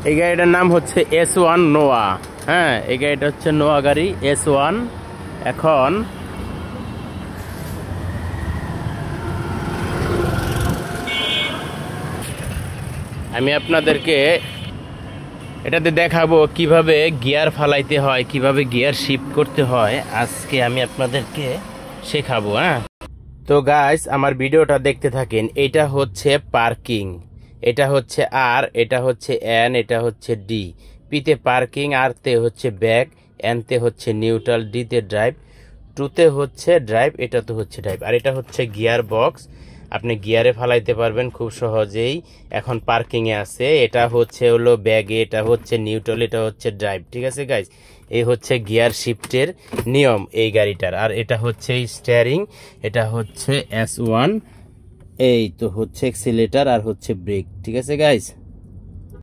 এই গাড়িটার নাম হচ্ছে S1 নোয়া। হ্যাঁ, এই গাড়িটা হচ্ছে নোয়া গাড়ি S1। এখন আমি আপনাদেরকে এটাতে দেখাবো কিভাবে গিয়ার ফালাইতে হয়, কিভাবে গিয়ার শিফট করতে হয়, আজকে আমি আপনাদেরকে শেখাবো। হ্যাঁ, তো গাইস আমার ভিডিওটা দেখতে থাকেন। এটা হচ্ছে পার্কিং, এটা হচ্ছে আর, এটা হচ্ছে এন, এটা হচ্ছে ডি। পিতে পার্কিং, আর তে হচ্ছে ব্যাক, এন তে হচ্ছে নিউট্রাল, ডি তে ড্রাইভ, টুতে হচ্ছে ড্রাইভ, এটা তো হচ্ছে ড্রাইভ। আর এটা হচ্ছে গিয়ার বক্স, আপনি গিয়ারে ফালাইতে পারবেন খুব সহজেই। এখন পার্কিংয়ে আছে, এটা হচ্ছে হলো ব্যাগে, এটা হচ্ছে নিউট্রাল, এটা হচ্ছে ড্রাইভ। ঠিক আছে গাইজ, এই হচ্ছে গিয়ার শিফটের নিয়ম এই গাড়িটার। আর এটা হচ্ছে স্টিয়ারিং, এটা হচ্ছে S1, এই তো হচ্ছে এক্সিলেটর আর হচ্ছে ব্রেক। ঠিক আছে গাইজ।